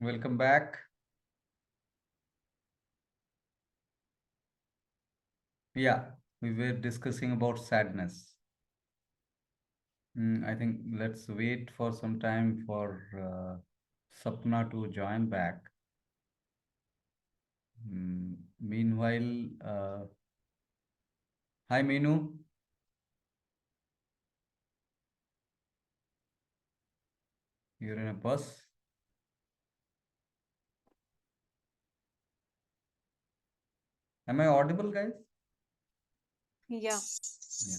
Welcome back. Yeah, we were discussing about sadness. I think let's wait for some time for Sapna to join back. Meanwhile, hi Meenu, you're in a bus. Am I audible, guys? Yeah. Yeah.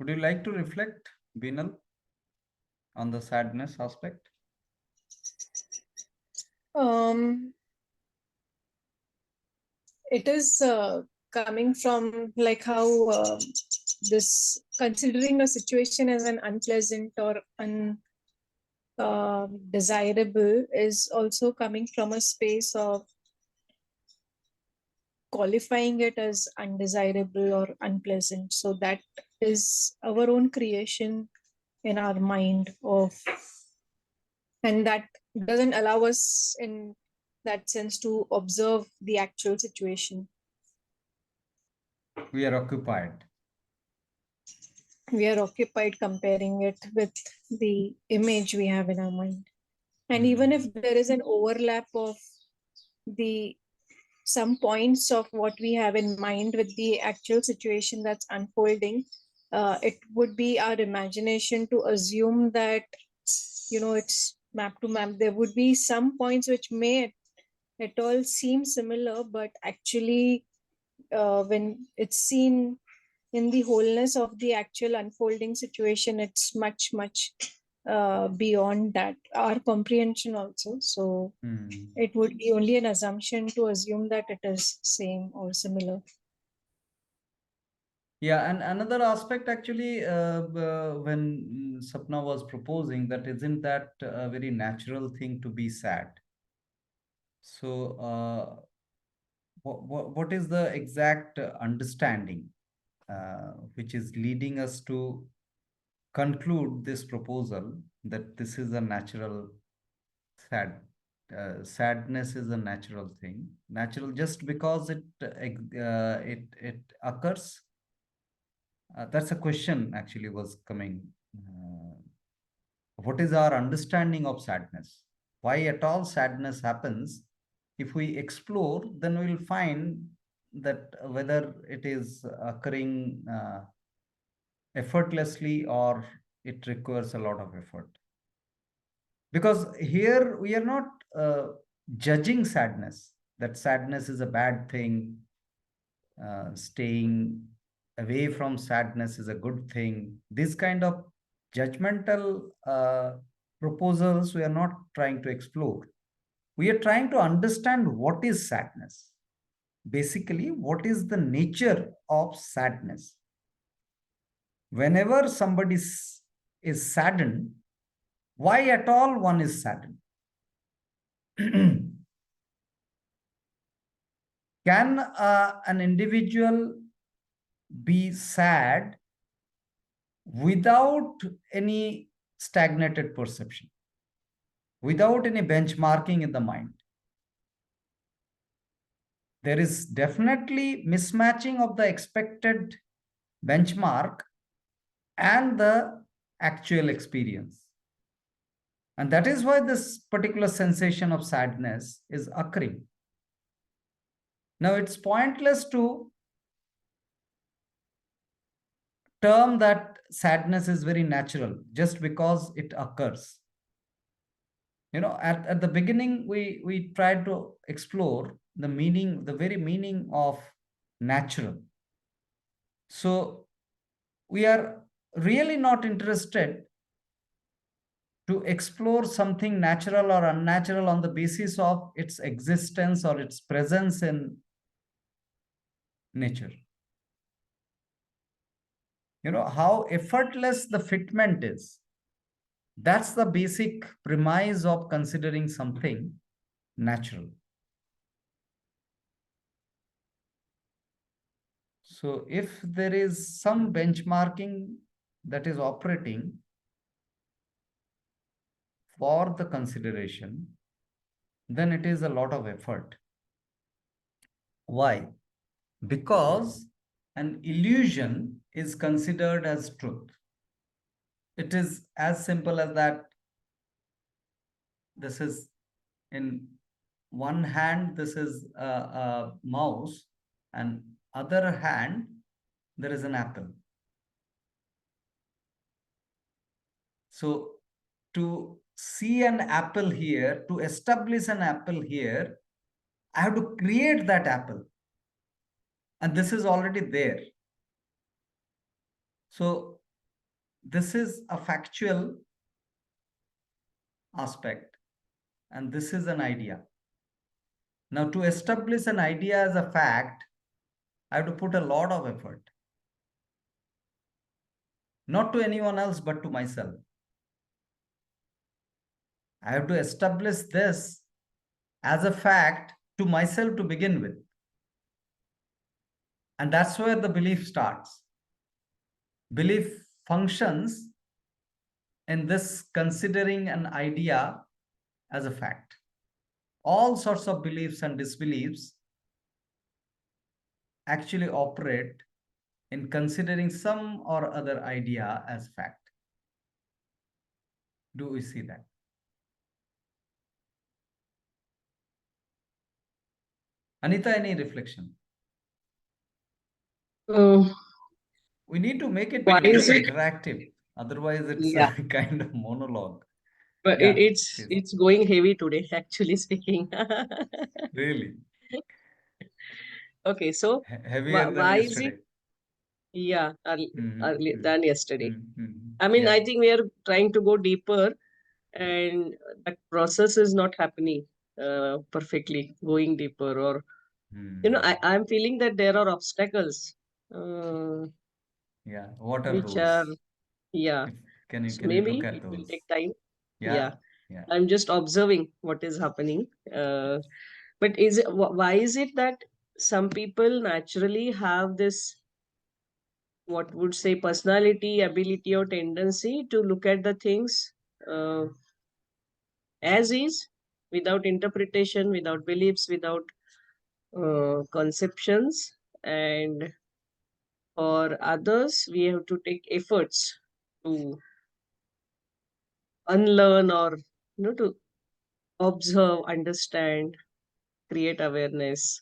Would you like to reflect, Binal, on the sadness aspect? Um, it is coming from like how this considering a situation as an unpleasant or undesirable is also coming from a space of qualifying it as undesirable or unpleasant. So that is our own creation in our mind of, and that doesn't allow us in that sense to observe the actual situation. We are occupied. We are occupied comparing it with the image we have in our mind. And even if there is an overlap of the some points of what we have in mind with the actual situation that's unfolding, it would be our imagination to assume that it's map to map. There would be some points which may at all seem similar, but actually, when it's seen in the wholeness of the actual unfolding situation, it's much beyond that our comprehension also. So it would be only an assumption to assume that it is same or similar. Yeah, and another aspect actually, when Sapna was proposing that isn't that a very natural thing to be sad? So, what is the exact understanding which is leading us to conclude this proposal that this is a natural sad sadness is a natural thing, natural just because it occurs? That's a question actually was coming. What is our understanding of sadness? Why at all sadness happens? If we explore, then we'll find that whether it is occurring effortlessly or it requires a lot of effort. Because here we are not judging sadness, that sadness is a bad thing, staying away from sadness is a good thing. This kind of judgmental proposals we are not trying to explore. We are trying to understand what is sadness. Basically, what is the nature of sadness? Whenever somebody is saddened, why at all one is saddened? Can an individual be sad without any stagnated perception, without any benchmarking in the mind? There is definitely mismatching of the expected benchmark and the actual experience. And that is why this particular sensation of sadness is occurring. Now, it's pointless to term that sadness is very natural just because it occurs. At the beginning, we tried to explore the meaning, the very meaning of natural. So we are really not interested to explore something natural or unnatural on the basis of its existence or its presence in nature. How effortless the fitment is. That's the basic premise of considering something natural. So if there is some benchmarking that is operating for the consideration, then it is a lot of effort. Why? Because an illusion is considered as truth. It is as simple as that. This is in one hand, this is a mouse, and other hand, there is an apple. So to see an apple here, to establish an apple here, I have to create that apple. And this is already there. So this is a factual aspect, and this is an idea. Now, to establish an idea as a fact, I have to put a lot of effort. Not to anyone else, but to myself. I have to establish this as a fact to myself to begin with. And that's where the belief starts. Belief functions in this considering an idea as a fact. All sorts of beliefs and disbeliefs actually operate in considering some or other idea as fact. Do we see that? Anita, any reflection? We need to make it Why very is it? interactive. Otherwise, it's Yeah, a kind of monologue. but Yeah, it's going heavy today, actually speaking. really Okay, so heavier than why is it? yesterday. Yeah, early Mm-hmm. than yesterday. Mm-hmm. I mean, Yeah. I think we are trying to go deeper, and that process is not happening perfectly, going deeper. Or, I'm feeling that there are obstacles, uh, Yeah. What are which are, those? yeah. If, So can you look maybe at it will those? take time. Yeah. Yeah, Yeah. I'm just observing what is happening. But is it why is it that some people naturally have this, what would say, personality, ability, or tendency to look at the things uh, as is, without interpretation, without beliefs, without conceptions, and for others, we have to take efforts to unlearn, or to observe, understand, create awareness.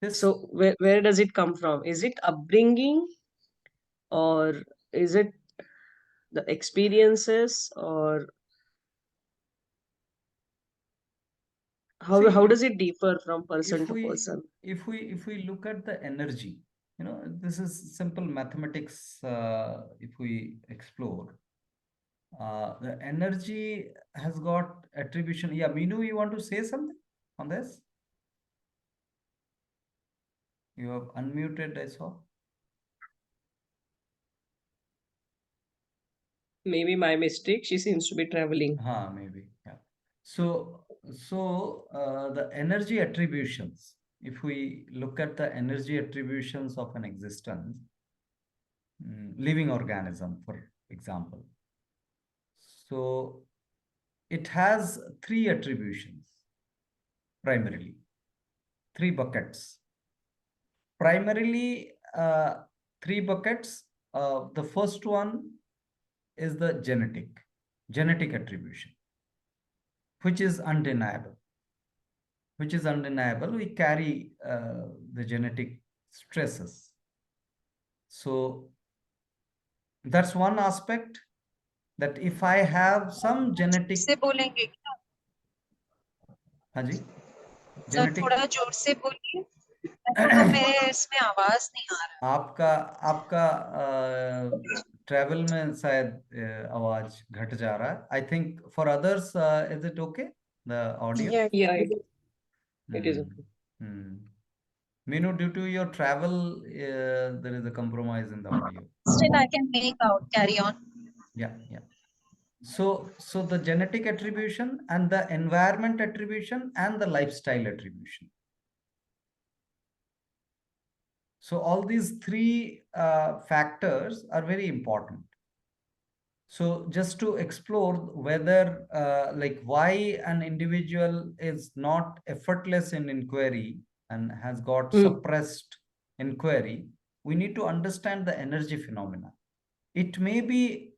This So where does it come from? Is it upbringing, or is it the experiences, or how see does it differ from person to person? if we look at the energy, this is simple mathematics. If we explore, the energy has got attribution. Yeah, Meenu, you want to say something on this? You have unmuted, I saw. Maybe my mistake. She seems to be traveling. Maybe. Yeah. So, the energy attributions, if we look at the energy attributions of an existence, living organism, for example. So, it has three attributions primarily, three buckets. Primarily, three buckets. The first one is the genetic attribution, which is undeniable. We carry the genetic stresses. So that's one aspect, that if I have some genetic, से बोलेंगे क्या? हाँ जी, sir genetic, थोड़ा जोर से बोलिए, मेरे इसमें आवाज नहीं आ रहा. आपका आपका ट्रेवल में शायद आवाज घट जा रहा है. I think for others is it okay the audio? Yeah, it is okay. Meenu, due to your travel, there is a compromise in the audio. Still I can make out. Carry on. Yeah, yeah. So the genetic attribution and the environment attribution and the lifestyle attribution. So all these three factors are very important. So just to explore whether like why an individual is not effortless in inquiry and has got suppressed inquiry, we need to understand the energy phenomena. It may be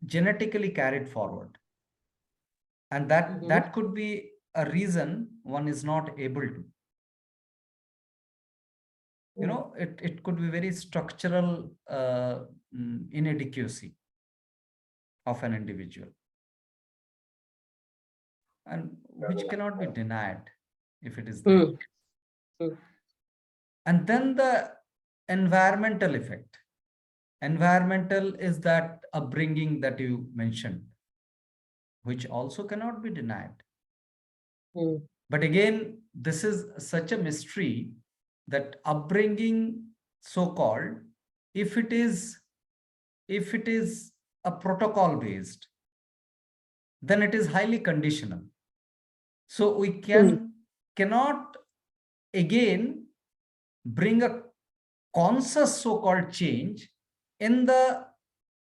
genetically carried forward, and that could be a reason one is not able to. You know, it could be very structural inadequacy of an individual, and which cannot be denied if it is there. And then the environmental effect. Environmental is that upbringing that you mentioned, which also cannot be denied. But again, this is such a mystery that upbringing, so-called, if it is a protocol based, then it is highly conditional. So we cannot again bring a conscious so-called change in the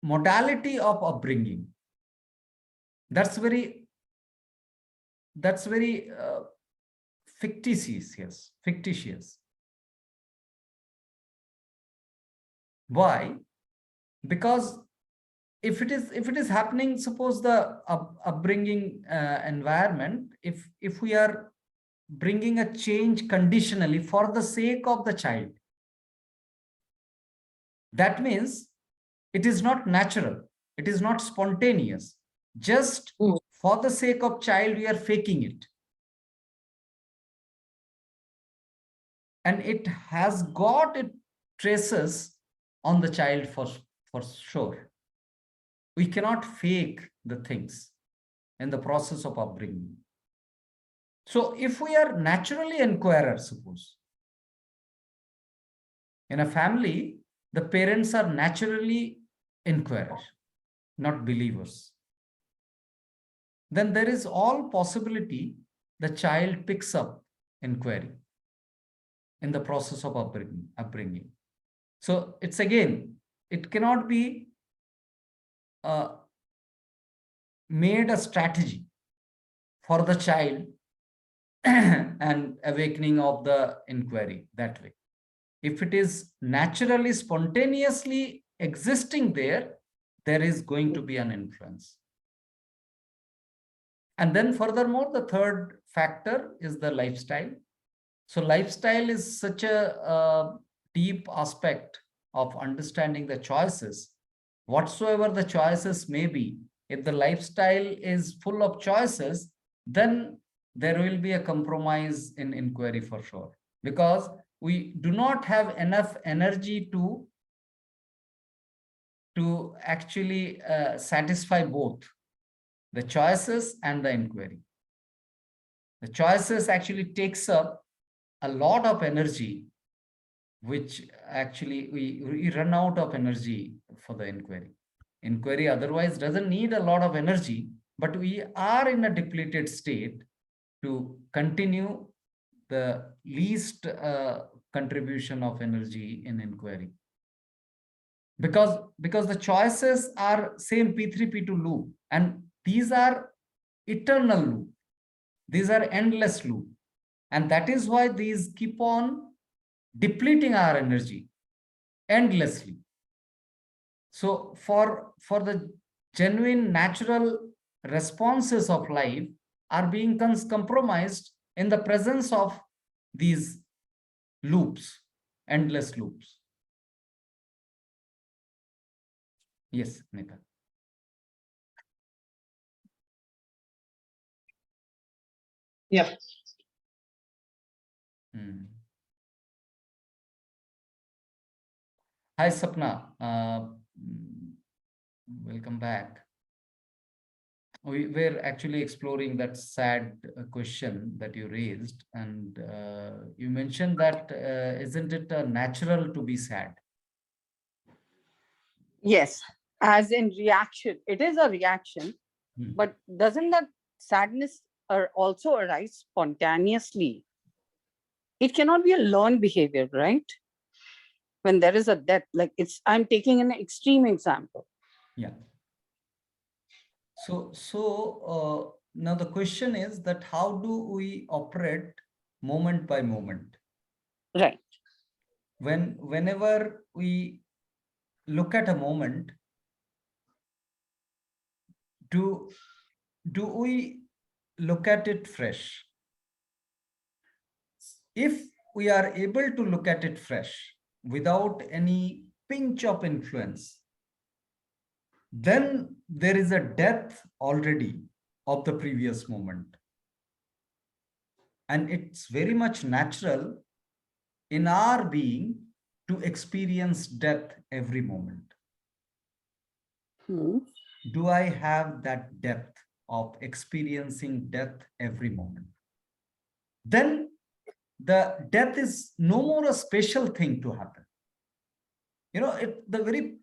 modality of upbringing. That's very fictitious. Yes, fictitious. Why? Because if it is happening, suppose the upbringing environment, if we are bringing a change conditionally for the sake of the child, that means it is not natural, it is not spontaneous. Just for the sake of child, we are faking it. And it has got its traces on the child for sure. We cannot fake the things in the process of upbringing. So if we are naturally inquirers, suppose, in a family, the parents are naturally inquirers, not believers, then there is all possibility the child picks up inquiry in the process of upbringing. So it's again, it cannot be made a strategy for the child and awakening of the inquiry that way. If it is naturally, spontaneously existing there, there is going to be an influence. And then furthermore, the third factor is the lifestyle. So lifestyle is such a deep aspect of understanding the choices. Whatsoever the choices may be, if the lifestyle is full of choices, then there will be a compromise in inquiry for sure, because we do not have enough energy to actually satisfy both the choices and the inquiry. The choices actually takes up a lot of energy, which actually we run out of energy for the inquiry. Inquiry otherwise doesn't need a lot of energy, but we are in a depleted state to continue the least contribution of energy in inquiry. Because the choices are same P3, P2 loop, and these are eternal loop. These are endless loop. And that is why these keep on depleting our energy endlessly. So for the genuine natural responses of life are being compromised in the presence of these loops, endless loops. Yes, Nita. Yeah. Hi, Sapna. Welcome back. We were actually exploring that sad question that you raised, and you mentioned that isn't it natural to be sad? Yes, as in reaction. It is a reaction, but doesn't that sadness also arise spontaneously? It cannot be a learned behavior, right? when there is a death, like I'm taking an extreme example. Yeah. So now the question is that how do we operate moment by moment? Right. Whenever we look at a moment, do we look at it fresh? If we are able to look at it fresh without any pinch of influence, then there is a depth already of the previous moment. And it's very much natural in our being to experience death every moment. Do I have that depth of experiencing death every moment? Then the death is no more a special thing to happen. You know, the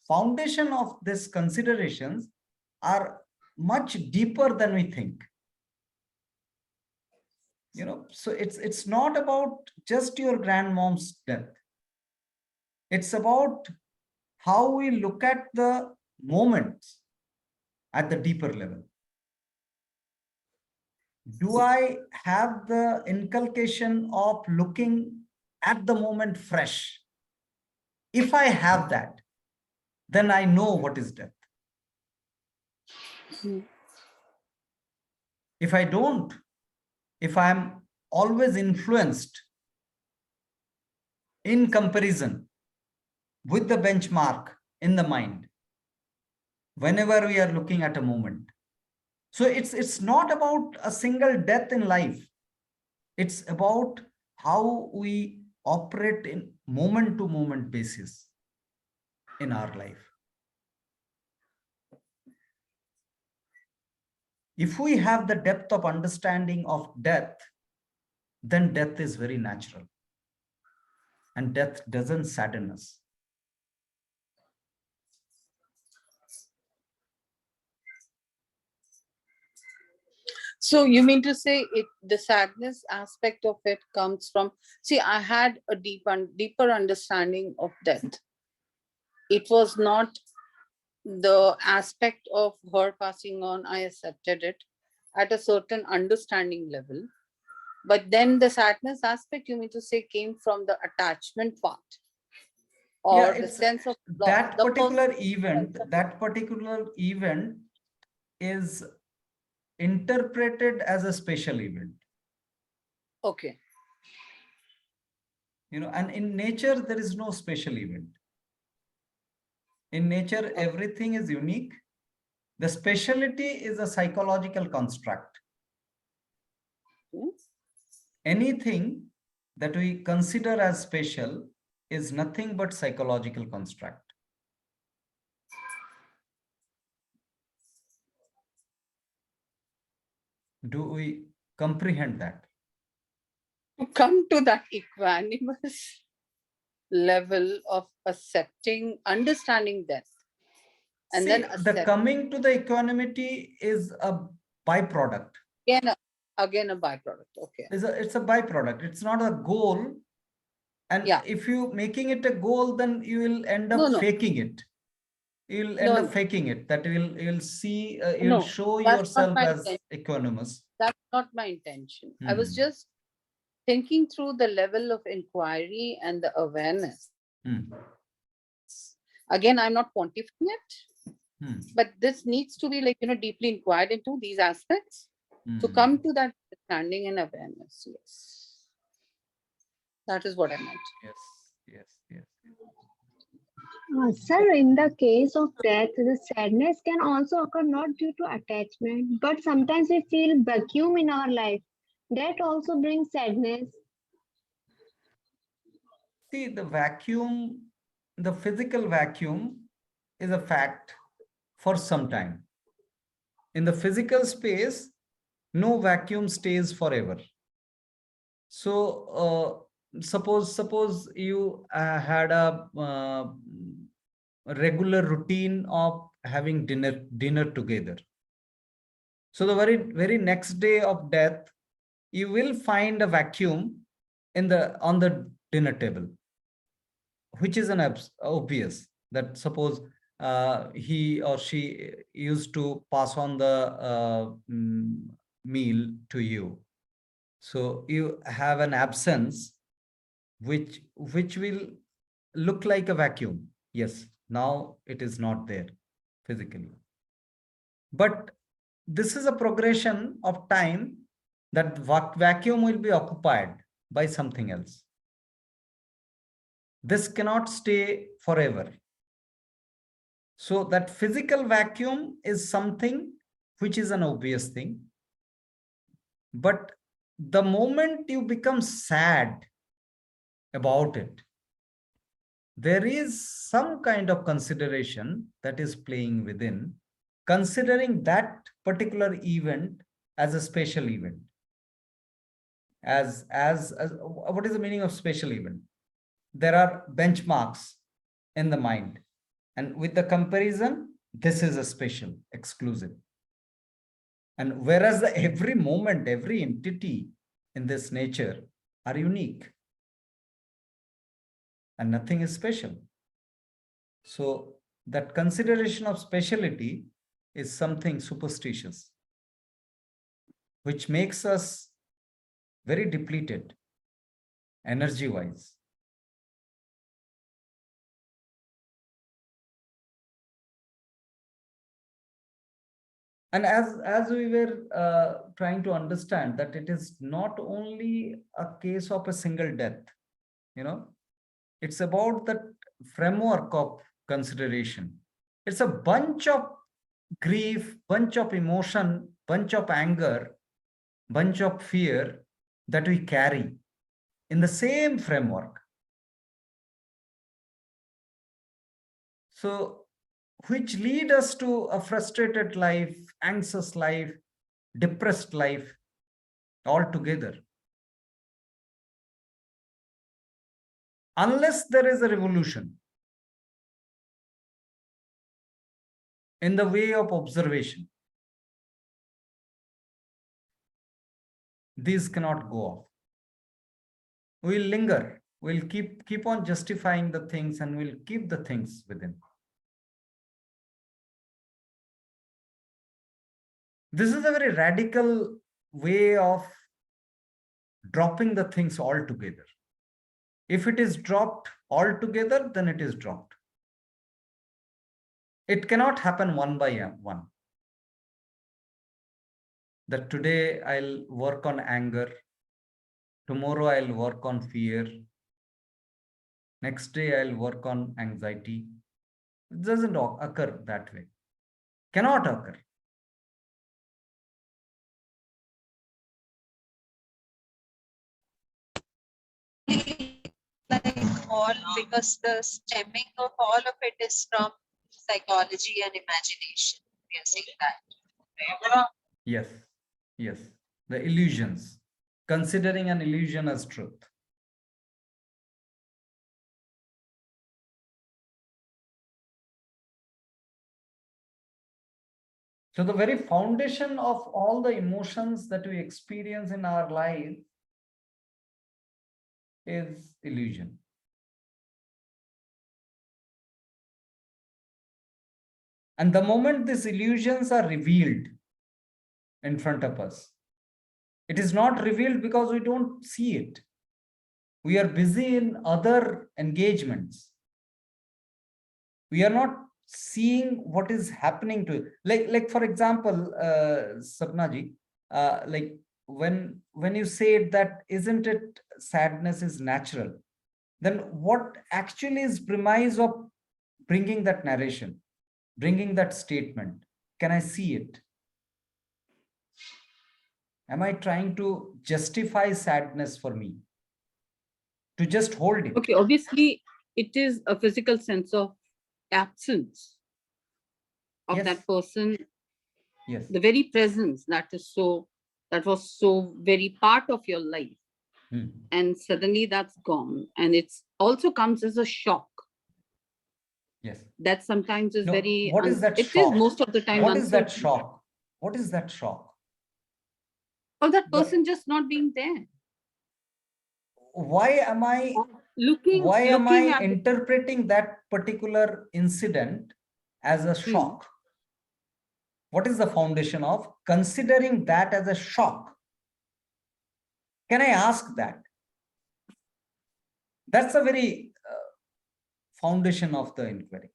foundation of these considerations are much deeper than we think. You know, so it's not about just your grandmom's death. It's about how we look at the moments at the deeper level. Do I have the inculcation of looking at the moment fresh? If I have that, then I know what is death. If I don't, if I'm always influenced in comparison with the benchmark in the mind, whenever we are looking at a moment. So it's not about a single death in life. It's about how we operate in moment to moment basis in our life. If we have the depth of understanding of death, then death is very natural. And death doesn't sadden us. So you mean to say the sadness aspect of it comes from, see, I had a deeper understanding of death. It was not the aspect of her passing on, I accepted it at a certain understanding level. But then the sadness aspect, you mean to say, came from the attachment part, or the sense of loss. That particular event is interpreted as a special event. Okay. You know, and in nature, there is no special event. In nature, everything is unique. The speciality is a psychological construct. Anything that we consider as special is nothing but psychological construct. Do we comprehend that? To come to that equanimous level of accepting, understanding death, and then the coming to the equanimity is a byproduct. Again a byproduct. Okay. It's a byproduct. It's not a goal. And if you making it a goal, then you will end up faking it. You'll end up faking it. That you'll see, you'll show yourself as equanimous. That's not my intention. I was just thinking through the level of inquiry and the awareness. Again, I'm not quantifying it, but this needs to be, like, deeply inquired into these aspects to come to that understanding and awareness. Yes. That is what I meant. Yes. Sir, in the case of death, the sadness can also occur not due to attachment, but sometimes we feel vacuum in our life. That also brings sadness. See, the vacuum, the physical vacuum is a fact for some time. In the physical space, no vacuum stays forever. So suppose you had a regular routine of having dinner together. So the very next day of death, you will find a vacuum on the dinner table. which is an obvious, that suppose he or she used to pass on the meal to you. So you have an absence which will look like a vacuum. Yes, now it is not there physically. But this is a progression of time, that vacuum will be occupied by something else. This cannot stay forever. So that physical vacuum is something which is an obvious thing. But the moment you become sad about it, there is some kind of consideration that is playing within, considering that particular event as a special event. As what is the meaning of special event? There are benchmarks in the mind, and with the comparison, this is a special, exclusive. And whereas every moment, every entity in this nature are unique, and nothing is special. So that consideration of speciality is something superstitious, which makes us very depleted energy-wise. And as we were trying to understand that it is not only a case of a single death, it's about that framework of consideration. It's a bunch of grief, bunch of emotion, bunch of anger, bunch of fear that we carry in the same framework. So, which lead us to a frustrated life, anxious life, depressed life altogether. Unless there is a revolution in the way of observation, these cannot go off. We'll linger, we'll keep on justifying the things, and we'll keep the things within. This is a very radical way of dropping the things altogether. If it is dropped altogether, then it is dropped. It cannot happen one by one. That today I'll work on anger, tomorrow I'll work on fear, next day I'll work on anxiety. It doesn't occur that way. Cannot occur. Like all, because the stemming of all of it is from psychology and imagination. We are saying that. Yes, yes. The illusions. Considering an illusion as truth. So the very foundation of all the emotions that we experience in our life is illusion. And the moment these illusions are revealed in front of us, it is not revealed because we don't see it. We are busy in other engagements. We are not seeing what is happening to it. Like for example, Sapnaji, like when you say that, isn't it sadness is natural? Then what actually is premise of bringing that narration, bringing that statement? Can I see it? Am I trying to justify sadness for me? To just hold it? Okay, obviously, it is a physical sense of absence of Yes. that person. Yes. The very presence that was so very part of your life. And suddenly that's gone. And it's also comes as a shock. Yes. That sometimes is very. What is that it shock? is most of the time. What is that shock? What is that shock? Of that person just not being there. Why am I why am looking I at the- interpreting that particular incident as a shock? What is the foundation of considering that as a shock? Can I ask that? That's a very foundation of the inquiry.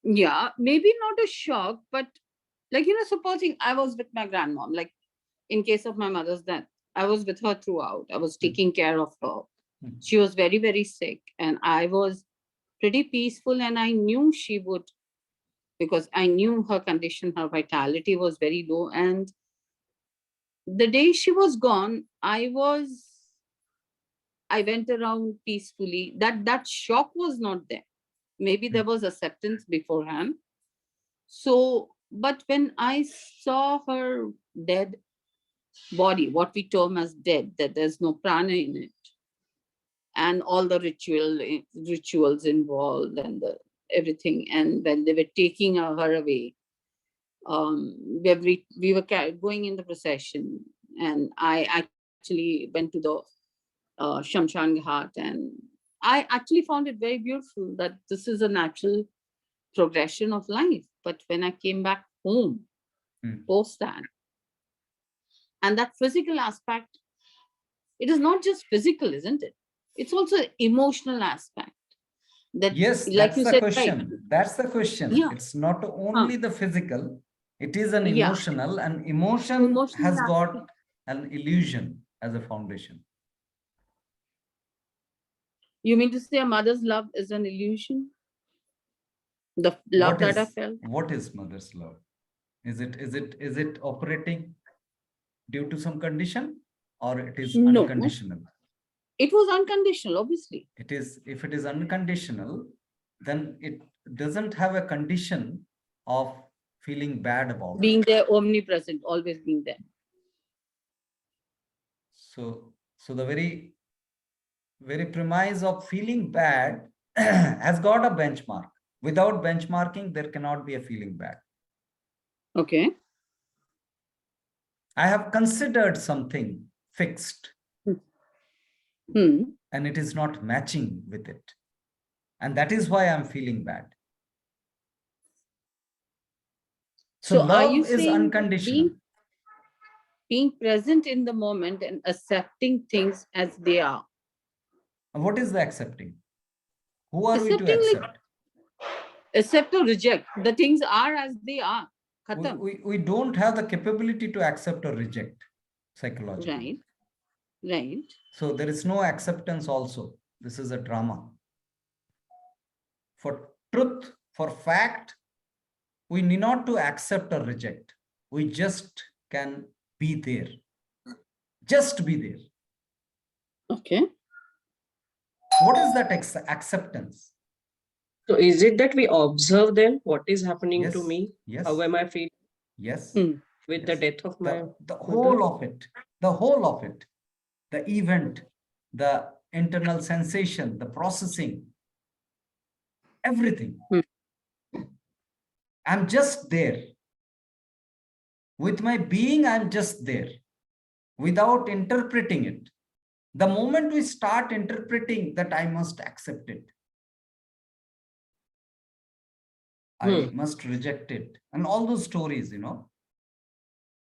Yeah, maybe not a shock, but like, supposing I was with my grandmom, like in case of my mother's death, I was with her throughout. I was taking care of her. She was very, very sick, and I was pretty peaceful, and I knew she would, because I knew her condition, her vitality was very low. And the day she was gone, I went around peacefully. That shock was not there. Maybe there was acceptance beforehand. So, but when I saw her dead body, what we term as dead, that there's no prana in it, and all the rituals involved, and everything, and when they were taking her away, we were going in the procession, and I actually went to the Shamshan Ghat, and I actually found it very beautiful that this is a natural progression of life. But when I came back home post that, and that physical aspect, it is not just physical, isn't it? It's also an emotional aspect. That, Yes, like that's you the said, question. right? That's the question. Yeah. It's not only the physical, it is an Yeah. emotional, and emotion Emotional has got aspect. an illusion as a foundation. You mean to say a mother's love is an illusion? The love that I felt? What is mother's love? Is it operating due to some condition, or it is No. unconditional? It was unconditional, obviously. It is, if it is unconditional, then it doesn't have a condition of feeling bad about Being it. there, omnipresent, always being there. So the very premise of feeling bad has got a benchmark. Without benchmarking, there cannot be a feeling bad. Okay. I have considered something fixed, and it is not matching with it. And that is why I'm feeling bad. So are you love is saying unconditional. being present in the moment and accepting things as they are? What is the accepting? Who are we to Accepting, like, accept? accept or reject. The things are as they are. We don't have the capability to accept or reject psychologically. Right. So there is no acceptance also. This is a drama. For truth, for fact, we need not to accept or reject. We just can be there. Just be there. Okay. What is that acceptance? So is it that we observe them? What is happening to Yes, me? yes. How am I feeling Yes. with the death of my the whole of it, the event, the internal sensation, the processing, everything. I'm just there. With my being, I'm just there without interpreting it. The moment we start interpreting that, I must accept it, I must reject it, and all those stories,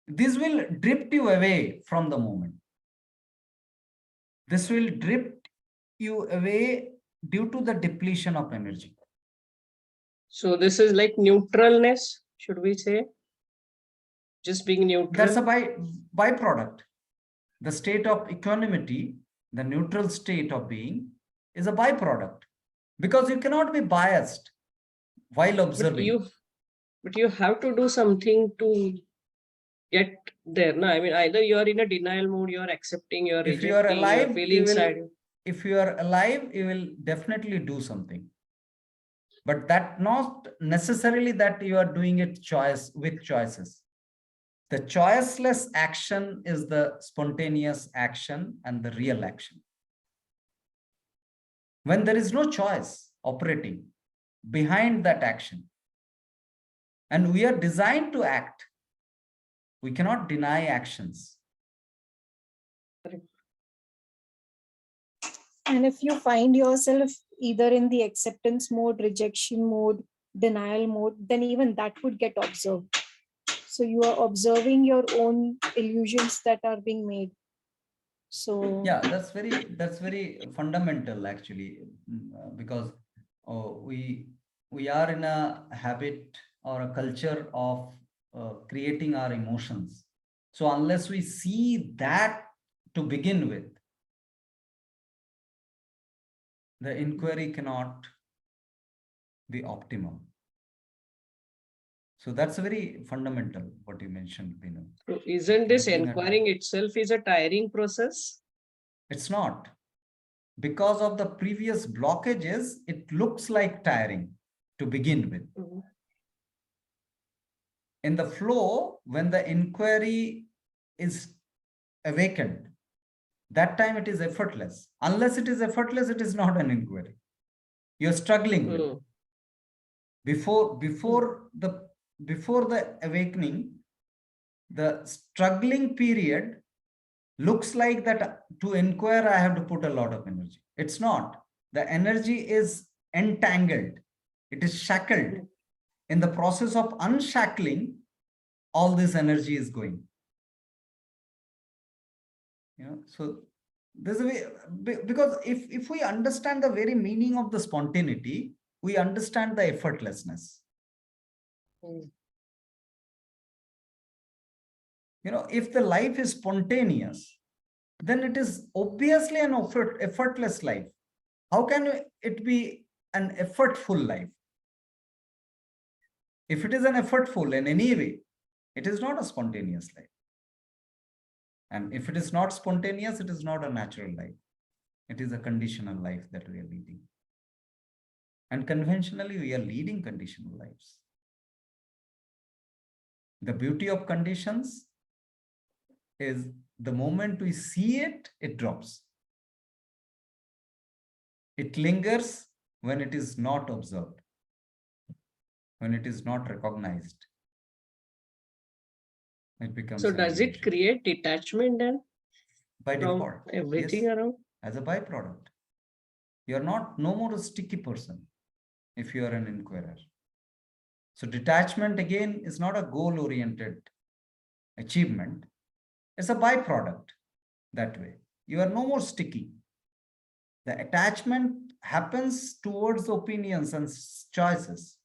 this will drift you away from the moment. This will drift you away due to the depletion of energy. So this is like neutralness, should we say? Just being neutral. That's a byproduct. The state of equanimity, the neutral state of being, is a byproduct, because you cannot be biased while observing. But you have to do something to get there. No, I mean, either you are in a denial mode, you are accepting, you are If you are rejecting, you alive, are feeling sad. If you are alive, you will definitely do something. But that not necessarily that you are doing it with choices. The choiceless action is the spontaneous action and the real action. When there is no choice operating behind that action, and we are designed to act, we cannot deny actions. And if you find yourself either in the acceptance mode, rejection mode, denial mode, then even that would get observed. So you are observing your own illusions that are being made. So Yeah, that's very fundamental actually, because we are in a habit or a culture of creating our emotions. So unless we see that to begin with, the inquiry cannot be optimum. So that's very fundamental what you mentioned, Binu. So isn't this Looking at inquiring itself is a tiring process? It's not. Because of the previous blockages, it looks like tiring to begin with. Mhm. In the flow, when the inquiry is awakened, that time it is effortless. Unless it is effortless, it is not an inquiry. You're struggling with. Mm. Before the awakening, the struggling period looks like that to inquire, I have to put a lot of energy. It's not. The energy is entangled. It is shackled. In the process of unshackling, all this energy is going. So there's a way, because if we understand the very meaning of the spontaneity, we understand the effortlessness. Mm. If the life is spontaneous, then it is obviously an effortless life. How can it be an effortful life? If it is an effortful in any way, it is not a spontaneous life. And if it is not spontaneous, it is not a natural life. It is a conditional life that we are leading. And conventionally, we are leading conditional lives. The beauty of conditions is the moment we see it, it drops. It lingers when it is not observed, when it is not recognized. It becomes So an does it illusion. create detachment then By from default? everything Yes, around? as a byproduct. You're no more a sticky person if you are an inquirer. So detachment again is not a goal-oriented achievement. It's a byproduct that way. You are no more sticky. The attachment happens towards opinions and choices.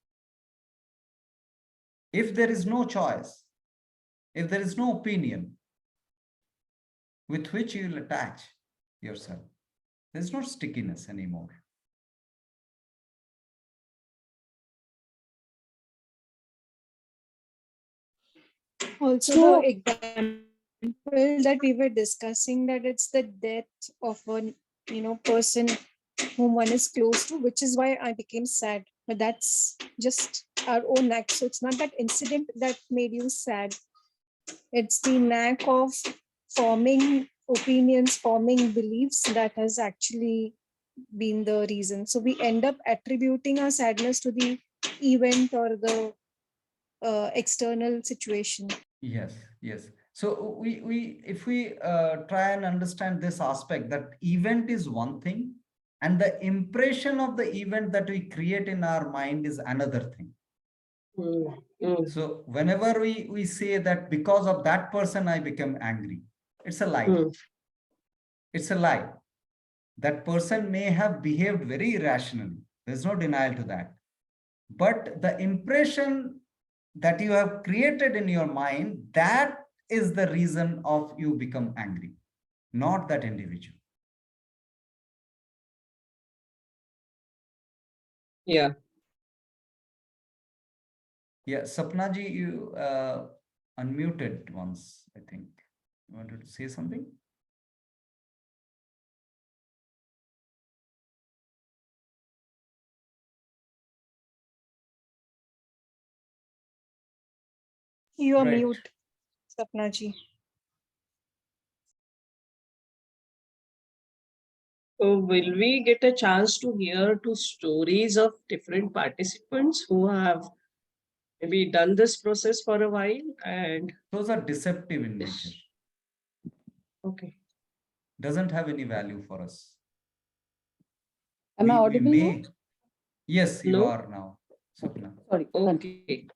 If there is no choice, if there is no opinion with which you will attach yourself, there's no stickiness anymore. also So- the example that we were discussing, that it's the death of a person whom one is close to, which is why I became sad. But that's just our own act. So it's not that incident that made you sad. It's the knack of forming opinions, forming beliefs that has actually been the reason. So we end up attributing our sadness to the event or the external situation. Yes, yes. So if we try and understand this aspect, that event is one thing, and the impression of the event that we create in our mind is another thing. Mm. Mm. So whenever we say that because of that person I become angry, it's a lie. Mm. It's a lie. That person may have behaved very irrationally. There's no denial to that. But the impression that you have created in your mind, that is the reason of you become angry, not that individual. Yeah. Yeah, Sapnaji, you unmuted once, I think. You wanted to say something? You are Right. mute, Sapnaji. So will we get a chance to hear two stories of different participants who have maybe done this process for a while? And Those are deceptive in nature. okay. Doesn't have any value for us. Am I we audible now? may. Yes, you No? are now, Sapna. Sorry. continue. Okay.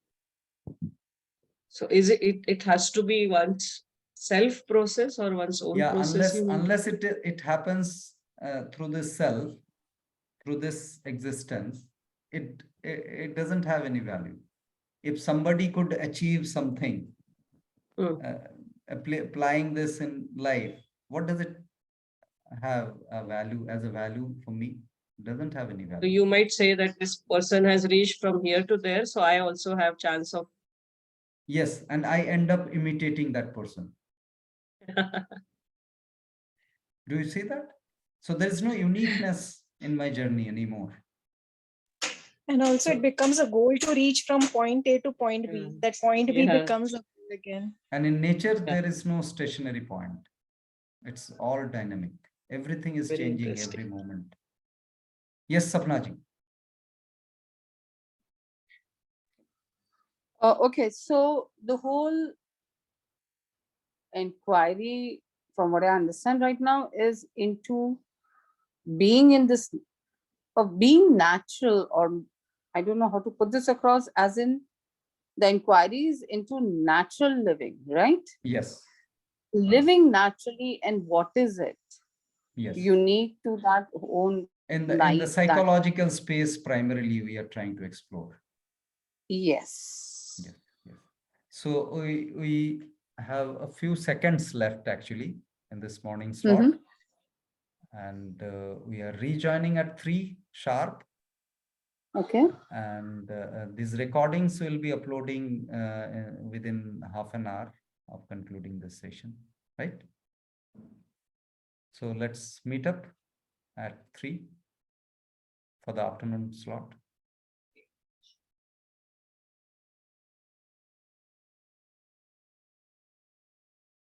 So is it has to be one's self process or one's own Yeah, process? You mean? unless it happens through this self, through this existence, it doesn't have any value. If somebody could achieve something, applying this in life, what does it have a value as a value for me? It doesn't have any So value. you might say that this person has reached from here to there, so I also have chance of. Yes, and I end up imitating that person. Do you see that? So there is no uniqueness in my journey anymore. And also, it becomes a goal to reach from point A to point B. Yeah. That point B Yeah. becomes a goal again. And in nature, there is no stationary point. It's all dynamic. Everything is Very changing interesting. every moment. Yes, Sapnaji. Okay, so the whole inquiry, from what I understand right now, is into being in this, of being natural, or I don't know how to put this across, as in the inquiries into natural living, right? Yes. Living naturally, and what is it Yes. unique to that own In the life? psychological space, primarily, we are trying to explore. Yes. Yes. Yes. So we have a few seconds left actually in this morning slot. And we are rejoining at 3 sharp. Okay. And these recordings will be uploading within half an hour of concluding this session, right? So let's meet up at 3 for the afternoon slot.